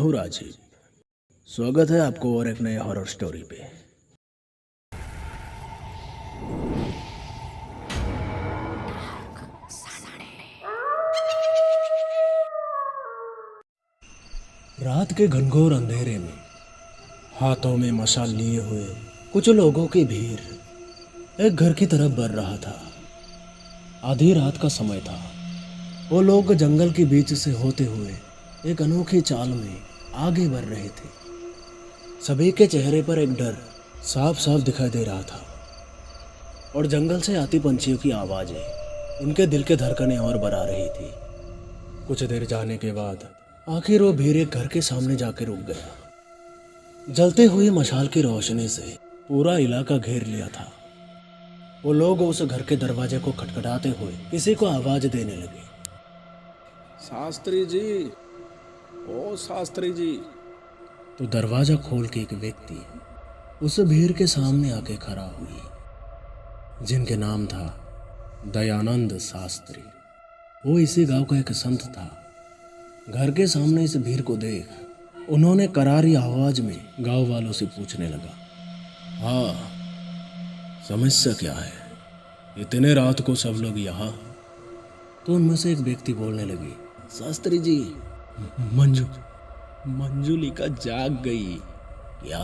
हूँ राजीव। स्वागत है आपको और एक नए हॉरर स्टोरी पे। रात के घनघोर अंधेरे में हाथों में मशाल लिए हुए कुछ लोगों की भीड़ एक घर की तरफ बढ़ रहा था। आधी रात का समय था। वो लोग जंगल के बीच से होते हुए एक अनोखी चाल में आगे बढ़ रहे थे। सभी के चेहरे पर एक डर साफ साफ दिखाई दे रहा था और जंगल से आती पंछियों की आवाज़ें उनके दिल के धड़कनें और बढ़ा रही थी। कुछ देर जाने के बाद आखिर वो भीड़ एक घर के सामने जाके रुक गया। जलते हुए मशाल की रोशनी से पूरा इलाका घेर लिया था। वो लोग उस घर के दरवाजे को खटखटाते हुए किसी को आवाज देने लगे। शास्त्री जी, ओ शास्त्री जी। तो दरवाजा खोल के एक व्यक्ति उस भीड़ के सामने आके खड़ा हुई, जिनके नाम था दयानंद शास्त्री। वो इसी गांव का एक संत था। घर के सामने इस भीड़ को देख उन्होंने करारी आवाज में गांव वालों से पूछने लगा, हाँ, समस्या क्या है? इतने रात को सब लोग यहाँ? तो उनमें से एक व्यक्ति बोलने लगी, शास्त्री जी, मंजुलिका जाग गई। क्या?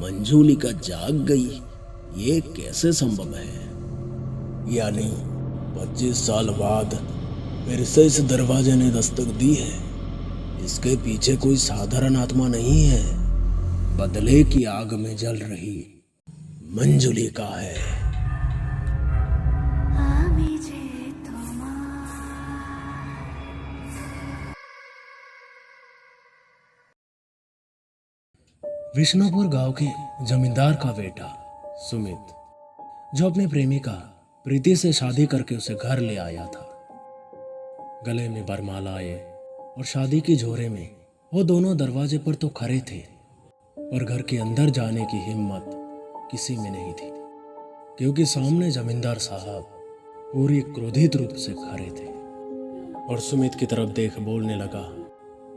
मंजुलिका जाग गई? ये कैसे संभव है? यानी 25 साल बाद फिर से इस दरवाजे ने दस्तक दी है। इसके पीछे कोई साधारण आत्मा नहीं है, बदले की आग में जल रही मंजुलिका है। विष्णुपुर गांव के जमींदार का बेटा सुमित, जो अपनी प्रेमिका प्रीति से शादी करके उसे घर ले आया था। गले में बरमालाएं और शादी की झोरे में वो दोनों दरवाजे पर तो खड़े थे, पर घर के अंदर जाने की हिम्मत किसी में नहीं थी, क्योंकि सामने जमींदार साहब पूरी क्रोधित रूप से खड़े थे और सुमित की तरफ देख बोलने लगा,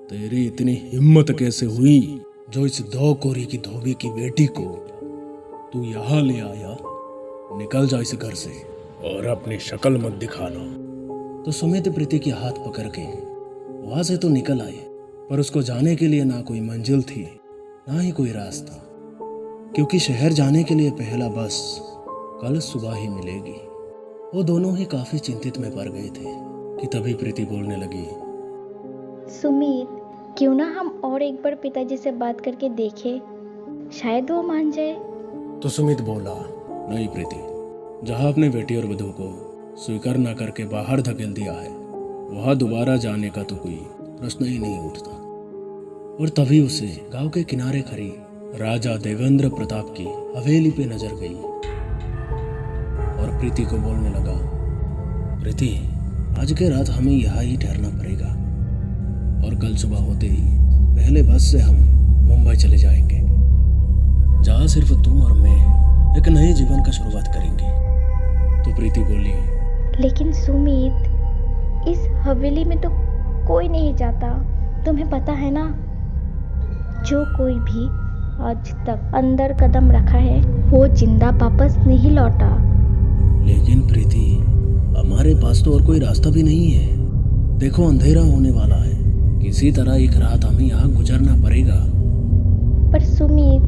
तेरी इतनी हिम्मत कैसे हुई जो इस 2 कोरी की धोबी की बेटी को तू यहाँ ले आया? निकल जा इस घर से और अपनी शक्ल मत दिखाना। तो सुमित प्रीति के हाथ पकड़ के वहां से तो निकल आए, पर उसको जाने के लिए ना कोई मंजिल थी ना ही कोई रास्ता, क्योंकि शहर जाने के लिए पहला बस कल सुबह ही मिलेगी। वो दोनों ही काफी चिंतित में पड़ गए थे कि तभी प्रीति बोलने लगी, सुमित, क्यों ना हम और एक बार पिताजी से बात करके देखें, शायद वो मान जाए। तो सुमित बोला, नहीं प्रीति, जहाँ अपने बेटी और वधू को स्वीकार न करके बाहर धकेल दिया है, वहाँ दोबारा जाने का तो कोई प्रश्न ही नहीं उठता। और तभी उसे गांव के किनारे खड़ी राजा देवेंद्र प्रताप की हवेली पे नजर गई और प्रीति को बोलने लगा, प्रीति, आज के रात हमें यहाँ ही ठहरना पड़ेगा और कल सुबह होते ही पहले बस से हम मुंबई चले जाएंगे, जहाँ सिर्फ तुम और मैं एक नए जीवन का शुरुआत करेंगे। तो प्रीति बोली, लेकिन सुमित, इस हवेली में तो कोई नहीं जाता, तुम्हें पता है ना। जो कोई भी आज तक अंदर कदम रखा है वो जिंदा वापस नहीं लौटा। लेकिन प्रीति, हमारे पास तो और कोई रास्ता भी नहीं है। देखो, अंधेरा होने वाला है, किसी तरह एक रात हमें यहाँ गुजरना पड़ेगा। पर सुमित,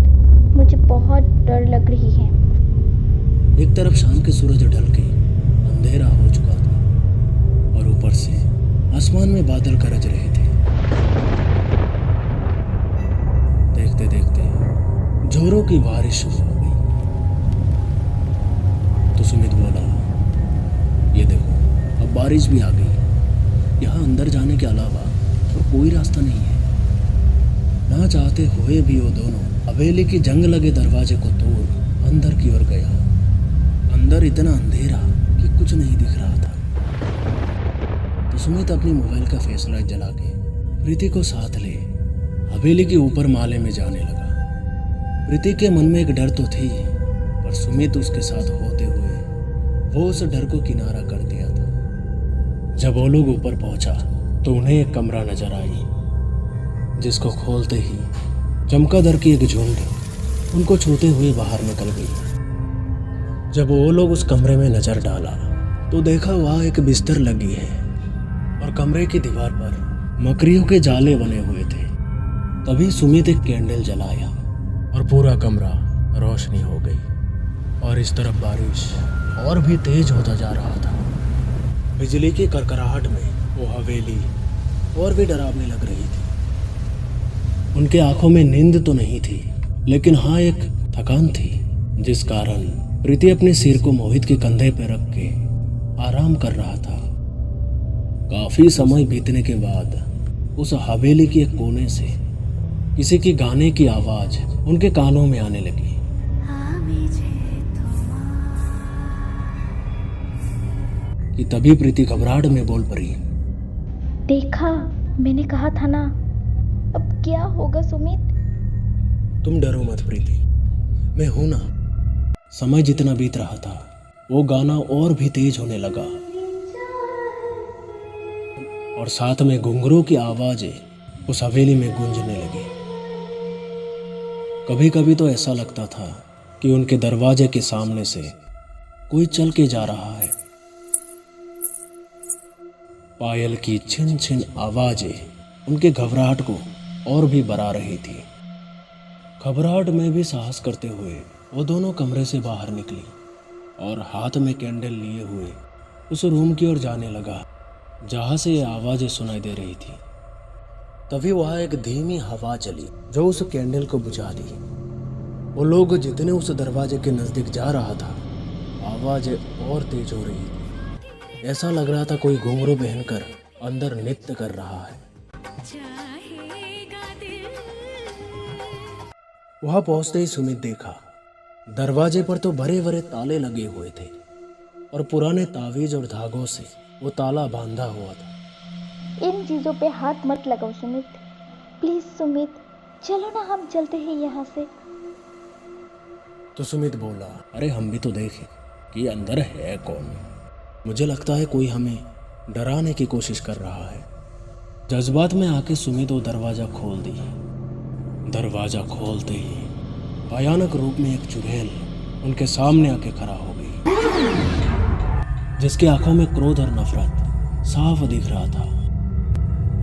मुझे बहुत डर लग रही है। एक तरफ शाम के सूरज ढल के अंधेरा हो चुका था और ऊपर से आसमान में बादल गरज रहे थे। देखते देखते जोरों की बारिश शुरू हो गई। तो सुमित बोला, ये देखो, अब बारिश भी आ गई। यहाँ अंदर जाने के अलावा और कोई रास्ता नहीं है। ना चाहते हुए भी वो दोनों हवेली की जंग लगे दरवाजे को तोड़ अंदर की ओर गया। अंदर इतना अंधेरा कि कुछ नहीं दिख रहा था। तो सुमित अपनी मोबाइल का फ्लैश लाइट जला के प्रीति को साथ ले हवेली के ऊपर माले में जाने लगा। प्रीति के मन में एक डर तो थी, पर सुमित उसके साथ होते हुए वो उस डर को किनारा कर दिया था। जब वो लोग ऊपर पहुंचा तो उन्हें एक कमरा नजर आई जिसको खोलते ही चमगादड़ की एक झुंड उनको छूते हुए बाहर निकल गई। जब वो लोग उस कमरे में नजर डाला तो देखा वहाँ एक बिस्तर लगी है और कमरे की दीवार पर मकड़ियों के जाले बने हुए थे। तभी सुमित एक कैंडल जलाया और पूरा कमरा रोशनी हो गई और इस तरफ बारिश और भी तेज होता जा रहा था। बिजली की करकराहट में वो हवेली और भी डरावने लग रही थी। उनके आंखों में नींद तो नहीं थी, लेकिन हाँ एक थकान थी, जिस कारण प्रीति अपने सिर को मोहित के कंधे पर रख के आराम कर रहा था। काफी समय बीतने के बाद उस हवेली के एक कोने से किसी की गाने की आवाज उनके कानों में आने लगी। कि तभी प्रीति घबराहट में बोल पड़ी, देखा, मैंने कहा था ना। अब क्या होगा सुमित? तुम डरो मत प्रीति, मैं हूं ना। समय जितना बीत रहा था वो गाना और भी तेज होने लगा और साथ में घुंघरू की आवाजें उस हवेली में गूंजने लगी। कभी कभी तो ऐसा लगता था कि उनके दरवाजे के सामने से कोई चल के जा रहा है। पायल की छिन छिन आवाजें उनके घबराहट को और भी बढ़ा रही थी। घबराहट में भी साहस करते हुए वो दोनों कमरे से बाहर निकली और हाथ में कैंडल लिए हुए उस रूम की ओर जाने लगा जहाँ से ये आवाज़ें सुनाई दे रही थी। तभी वहाँ एक धीमी हवा चली जो उस कैंडल को बुझा दी। वो लोग जितने उस दरवाजे के नज़दीक जा रहा था, आवाज़ें और तेज हो रही थी। ऐसा लग रहा था कोई घुंघरू पहनकर अंदर नृत्य कर रहा है। वहां पहुंचते ही सुमित देखा दरवाजे पर तो भरे भरे ताले लगे हुए थे और पुराने तावीज और धागों से वो ताला बांधा हुआ था। इन चीजों पे हाथ मत लगाओ सुमित, प्लीज सुमित, चलो ना हम चलते हैं यहाँ से। तो सुमित बोला, अरे हम भी तो देखें कि अंदर है कौन। मुझे लगता है कोई हमें डराने की कोशिश कर रहा है। जज्बात में आके सुमित वो दरवाजा खोल दी। दरवाजा खोलते ही भयानक रूप में एक चुड़ैल उनके सामने आके खड़ा हो गई, जिसकी आंखों में क्रोध और नफरत साफ दिख रहा था।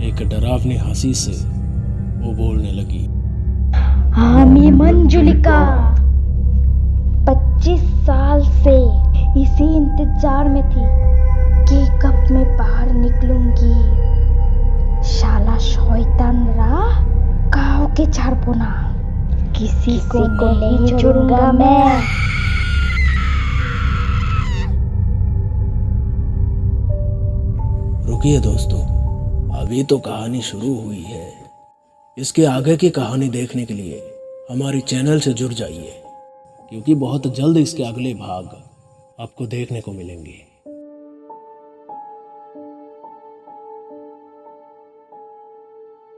एक डरावनी हंसी से वो बोलने लगी, हाँ मैं मंजुलिका 25 साल से इसी इंतजार में थी कि कब मैं बाहर निकलूंगी। शाला शैतान रा गाँव के झारपोना, किसी को नहीं छोड़ूंगा मैं। रुकिए दोस्तों, अभी तो कहानी शुरू हुई है। इसके आगे की कहानी देखने के लिए हमारी चैनल से जुड़ जाइए, क्योंकि बहुत जल्द इसके अगले भाग आपको देखने को मिलेंगे।